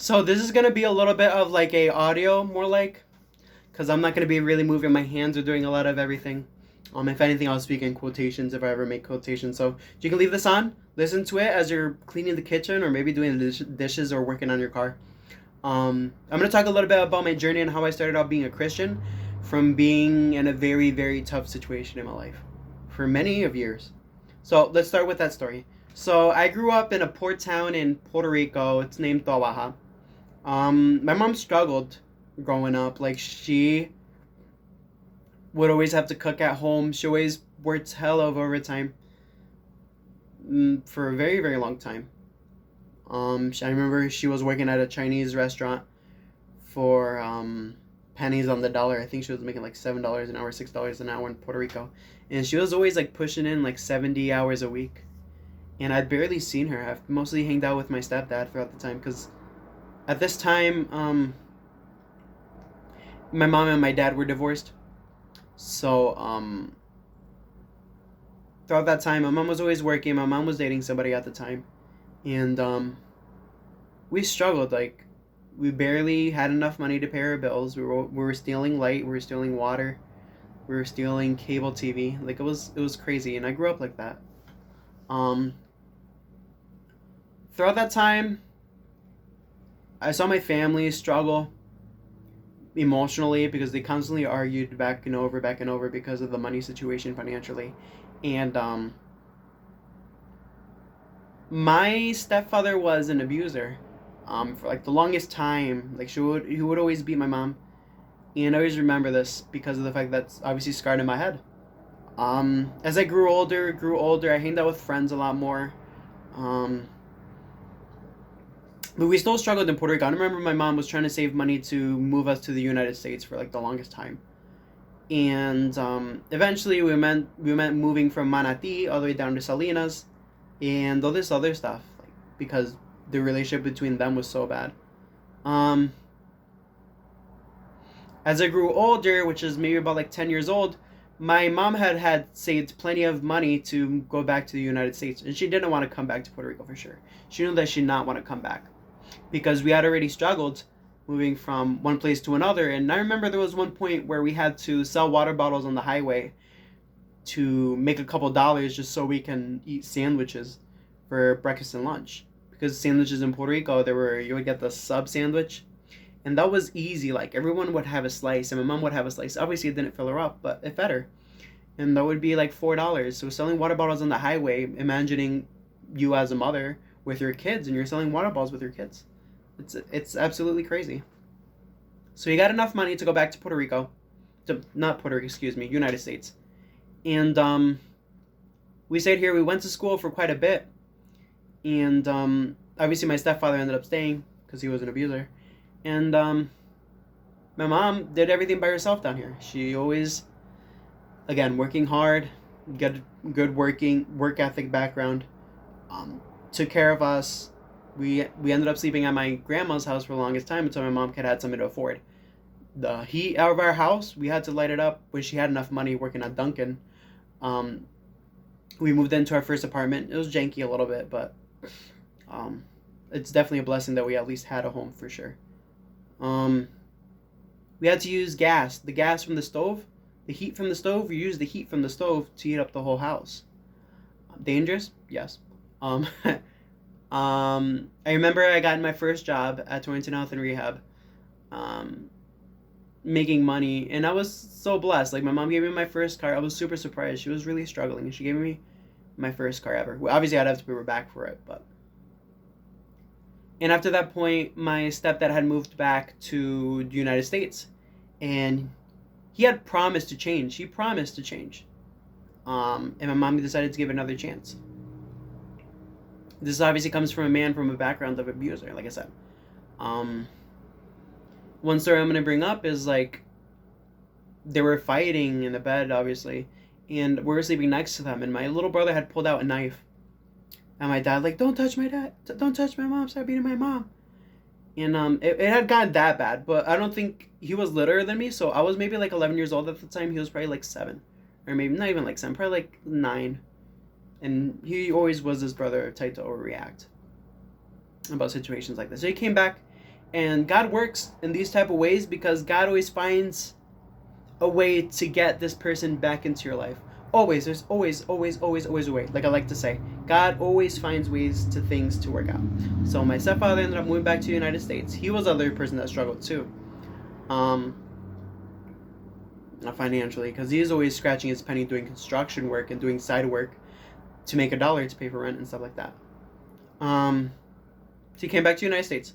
So this is gonna be a little bit of like a audio, more like, because I'm not gonna be really moving my hands or doing a lot of everything. If anything, I'll speak in quotations if I ever make quotations. So you can leave this on, listen to it as you're cleaning the kitchen or maybe doing the dishes or working on your car. I'm gonna talk a little bit about my journey and how I started out being a Christian, from being in a very very tough situation in my life, for many of years. So let's start with that story. So I grew up in a port town in Puerto Rico. It's named Tobaja. My mom struggled growing up. Like she would always have to cook at home. She always worked hell of overtime for a very very long time. I remember she was working at a Chinese restaurant for pennies on the dollar. I think she was making like $7 an hour, $6 an hour in Puerto Rico, and she was always like pushing in like 70 hours a week. And I'd barely seen her. I've mostly hanged out with my stepdad throughout the time because at this time, my mom and my dad were divorced. So throughout that time, my mom was always working. My mom was dating somebody at the time, and we struggled. Like we barely had enough money to pay our bills. We were stealing light. We were stealing water. We were stealing cable TV. Like it was crazy, and I grew up like that. Um, Throughout that time, I saw my family struggle emotionally because they constantly argued back and over because of the money situation financially, and my stepfather was an abuser. For like the longest time, like he would always beat my mom, and I always remember this because of the fact that's obviously scarred in my head. As I grew older, I hanged out with friends a lot more. Um, but we still struggled in Puerto Rico. I remember my mom was trying to save money to move us to the United States for like the longest time, and eventually we meant moving from Manatee all the way down to Salinas, and all this other stuff, like because the relationship between them was so bad. Um, as I grew older, which is maybe about like 10 years old, my mom had saved plenty of money to go back to the United States, and she didn't want to come back to Puerto Rico for sure. She knew that she did not want to come back because we had already struggled moving from one place to another. And I remember there was one point where we had to sell water bottles on the highway to make a couple dollars just so we can eat sandwiches for breakfast and lunch. Because sandwiches in Puerto Rico, you would get the sub sandwich, and that was easy. Like everyone would have a slice, and my mom would have a slice. Obviously, it didn't fill her up, but it fed her, and that would be like $4. So selling water bottles on the highway, imagining you as a mother with your kids, and you're selling water bottles with your kids. It's absolutely crazy. So he got enough money to go back to Puerto Rico, to not Puerto Rico, excuse me, United States, and we stayed here. We went to school for quite a bit, and obviously my stepfather ended up staying because he was an abuser, and my mom did everything by herself down here. She always, again, working hard, good work ethic background, took care of us. We ended up sleeping at my grandma's house for the longest time until my mom could had something to afford. The heat out of our house, we had to light it up when she had enough money working at Dunkin'. Um, we moved into our first apartment. It was janky a little bit, but um, it's definitely a blessing that we at least had a home for sure. Um, we had to use gas, the gas from the stove, the heat from the stove. We used the heat from the stove to heat up the whole house. Dangerous, yes. Um, I remember I got my first job at Torrington Health and Rehab, um, making money, and I was so blessed. Like my mom gave me my first car. I was super surprised. She was really struggling, and she gave me my first car ever. Well, obviously, I'd have to pay her back for it, but. And after that point, my stepdad had moved back to the United States, and he had promised to change. He promised to change. And my mom decided to give it another chance. This obviously comes from a man from a background of abuser, like I said. Um, One story I'm gonna bring up is like they were fighting in the bed, obviously, and we were sleeping next to them. And my little brother had pulled out a knife, and my dad like, "Don't touch my dad! Don't touch my mom! Stop beating my mom!" And it had gotten that bad, but I don't think he was littler than me. So I was maybe like 11 years old at the time. He was probably like 7, or maybe not even like 7, probably like 9. And he always was his brother type to overreact about situations like this. So he came back, And God works in these type of ways because God always finds a way to get this person back into your life. Always, there's always a way. Like I like to say, God always finds ways to things to work out. So my stepfather ended up moving back to the United States. He was the other person that struggled too. Not financially, because he's always scratching his penny doing construction work and doing side work to make $1 to pay for rent and stuff like that. So he came back to the United States,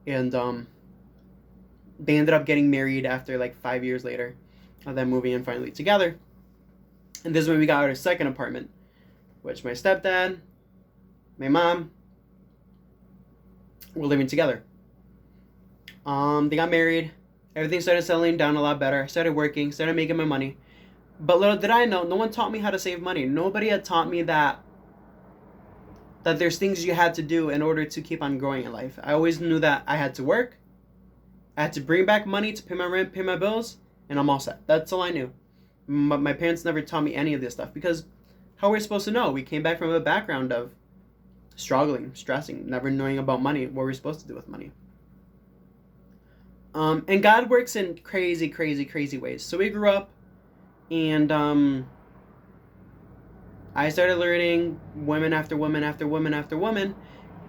and they ended up getting married after like 5 years later of them moving in finally together. And this is when we got our second apartment, which my stepdad, my mom were living together. They got married. Everything started settling down a lot better. I started working, started making my money. But little did I know, no one taught me how to save money. Nobody had taught me that there's things you had to do in order to keep on growing in life. I always knew that I had to work, I had to bring back money to pay my rent, pay my bills, and I'm all set. That's all I knew. My parents never taught me any of this stuff because how are we supposed to know? We came back from a background of struggling, stressing, never knowing about money, what we're supposed to do with money. And God works in crazy, crazy, crazy ways. So we grew up, and I started learning women after women after women after women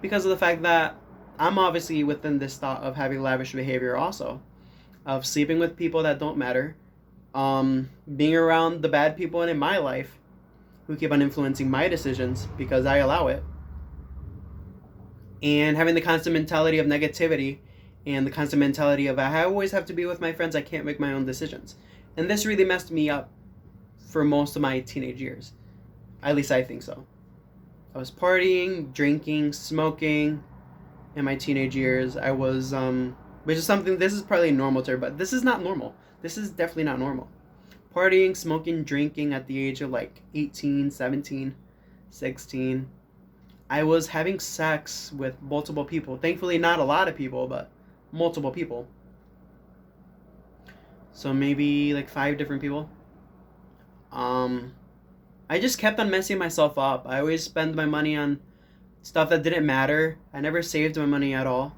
because of the fact that I'm obviously within this thought of having lavish behavior also, of sleeping with people that don't matter, being around the bad people in my life who keep on influencing my decisions because I allow it, and having the constant mentality of negativity and the constant mentality of I always have to be with my friends, I can't make my own decisions. And this really messed me up for most of my teenage years. At least I think so. I was partying, drinking, smoking in my teenage years. I was, which is something, this is probably normal to her, but this is not normal. This is definitely not normal. Partying, smoking, drinking at the age of like 18, 17, 16. I was having sex with multiple people. Thankfully, not a lot of people, but multiple people. So maybe like 5 different people. I just kept on messing myself up. I always spend my money on stuff that didn't matter. I never saved my money at all.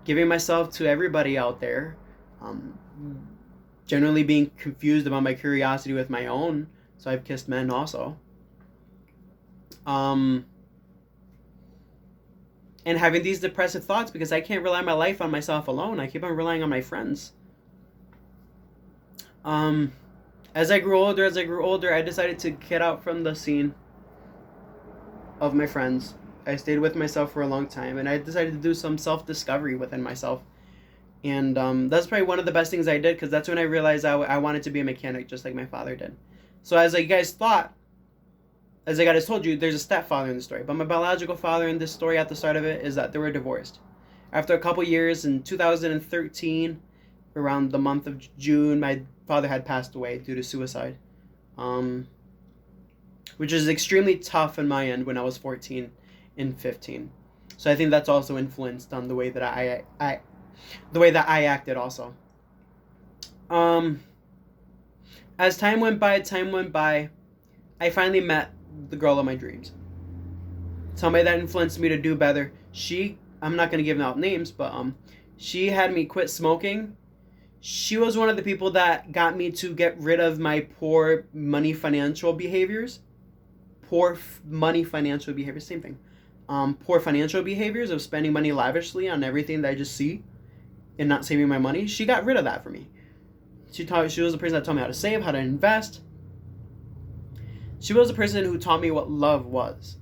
Giving myself to everybody out there. Generally being confused about my curiosity with my own. So I've kissed men also. And having these depressive thoughts because I can't rely my life on myself alone. I keep on relying on my friends. As I grew older, I decided to get out from the scene of my friends. I stayed with myself for a long time, and I decided to do some self-discovery within myself. And that's probably one of the best things I did because that's when I realized I wanted to be a mechanic just like my father did. So as you guys told you, there's a stepfather in the story. But my biological father in this story at the start of it is that they were divorced. After a couple years in 2013, around the month of June, my father had passed away due to suicide. Which is extremely tough in my end when I was 14 and 15. So I think that's also influenced on the way that I acted also. As time went by, I finally met the girl of my dreams. Somebody that influenced me to do better. I'm not going to give out names, but she had me quit smoking. She was one of the people that got me to get rid of my poor financial behaviors. Poor financial behaviors, same thing. Poor financial behaviors of spending money lavishly on everything that I just see and not saving my money. She got rid of that for me. She was the person that taught me how to save, how to invest. She was the person who taught me what love was.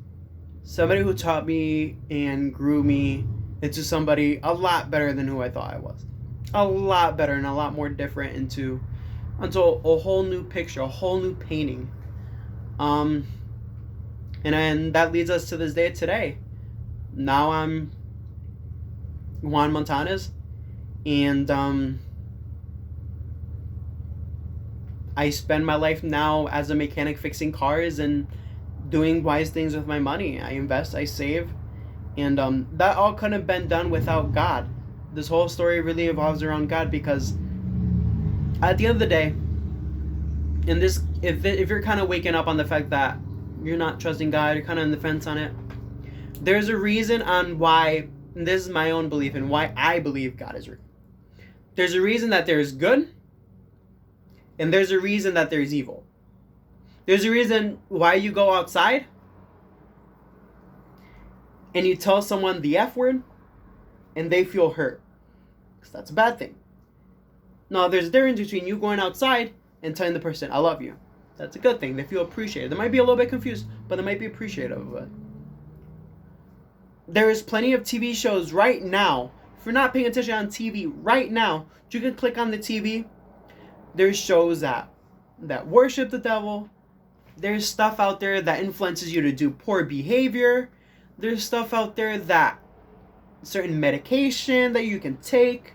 Somebody who taught me and grew me into somebody a lot better than who I thought I was. A lot better and a lot more different into a whole new picture, a whole new painting. And that leads us to this day today. Now I'm Juan Montanez, and I spend my life now as a mechanic fixing cars and doing wise things with my money. I invest, I save, and that all couldn't have been done without God. This whole story really evolves around God because at the end of the day, if you're kind of waking up on the fact that you're not trusting God, you're kind of on the fence on it, there's a reason on why And this is my own belief and why I believe God is real. There's a reason that there's good, and there's a reason that there's evil. There's a reason why you go outside and you tell someone the F word and they feel hurt. Because that's a bad thing. No, there's a difference between you going outside and telling the person, I love you. That's a good thing. They feel appreciated. They might be a little bit confused, but they might be appreciative of it. There is plenty of TV shows right now. If you're not paying attention on TV right now, you can click on the TV. There's shows that worship the devil. There's stuff out there that influences you to do poor behavior. There's stuff out there that certain medication that you can take.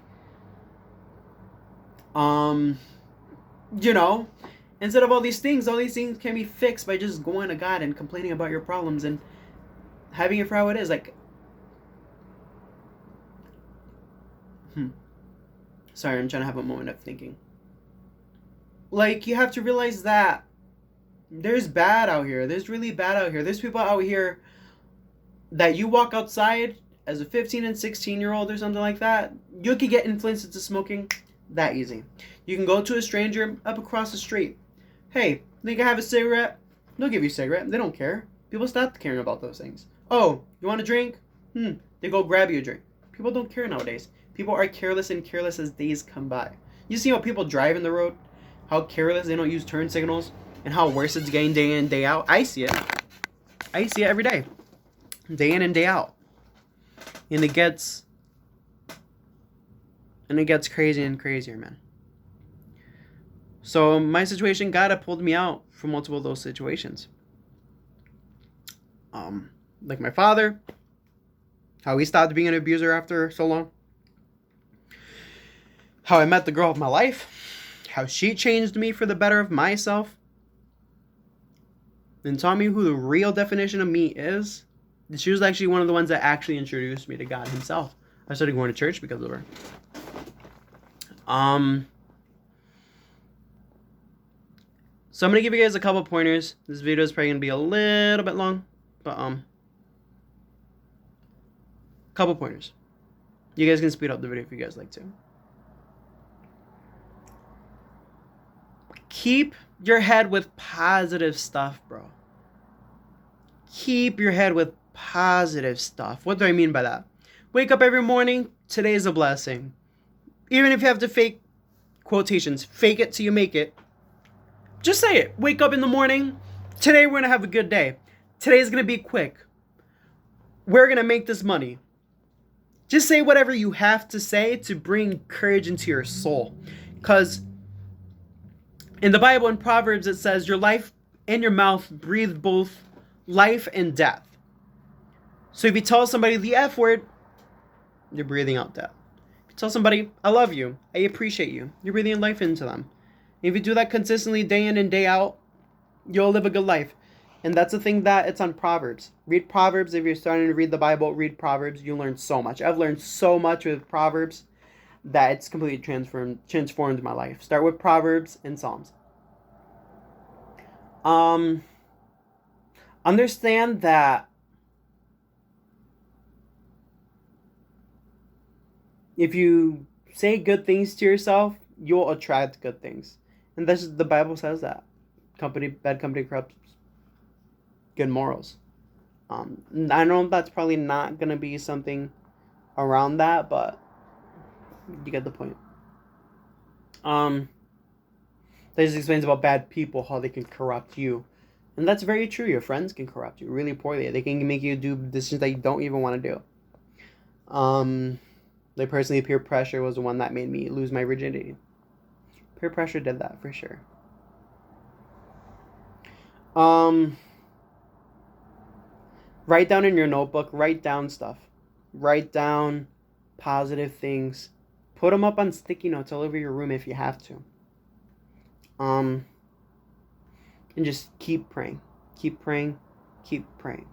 Instead of all these things can be fixed by just going to God and complaining about your problems and having it for how it is. Sorry, I'm trying to have a moment of thinking. You have to realize that there's bad out here. There's really bad out here. There's people out here that you walk outside as a 15 and 16-year-old or something like that, you could get influenced into smoking that easy. You can go to a stranger up across the street. Hey, think I have a cigarette? They'll give you a cigarette. They don't care. People stopped caring about those things. Oh, you want a drink? They go grab you a drink. People don't care nowadays. People are careless as days come by. You see how people drive in the road? How careless, they don't use turn signals? And how worse it's getting day in, day out? I see it. I see it every day. Day in and day out. And it gets crazier and crazier, man. So my situation, God had pulled me out from multiple of those situations. Like my father, how he stopped being an abuser after so long. How I met the girl of my life. How she changed me for the better of myself. And taught me who the real definition of me is. She was actually one of the ones that actually introduced me to God himself. I started going to church because of her. So I'm going to give you guys a couple pointers. This video is probably going to be a little bit long. But, couple pointers. You guys can speed up the video if you guys like to. Keep your head with positive stuff, bro. Keep your head with positive stuff. What do I mean by that? Wake up every morning. Today's a blessing. Even if you have to fake quotations, fake it till you make it. Just say it. Wake up in the morning. Today we're going to have a good day. Today's going to be quick. We're going to make this money. Just say whatever you have to say to bring courage into your soul. Because in the Bible, in Proverbs, it says, your life and your mouth breathe both life and death. So if you tell somebody the F word, you're breathing out death. If you tell somebody, I love you, I appreciate you, you're breathing life into them. If you do that consistently day in and day out, you'll live a good life. And that's the thing that it's on Proverbs. Read Proverbs. If you're starting to read the Bible, read Proverbs. You learn so much. I've learned so much with Proverbs that it's completely transformed my life. Start with Proverbs and Psalms. Understand that if you say good things to yourself, you'll attract good things. And this is, the Bible says that. Bad company corrupts good morals. I know that's probably not going to be something around that, but you get the point. That just explains about bad people, how they can corrupt you. And that's very true. Your friends can corrupt you really poorly. They can make you do decisions that you don't even want to do. Like personally, peer pressure was the one that made me lose my virginity. Peer pressure did that for sure. Write down in your notebook, write down stuff. Write down positive things. Put them up on sticky notes all over your room if you have to. And just keep praying. Keep praying. Keep praying.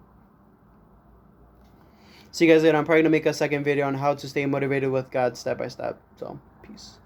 See you guys later. I'm probably going to make a second video on how to stay motivated with God step by step. So, peace.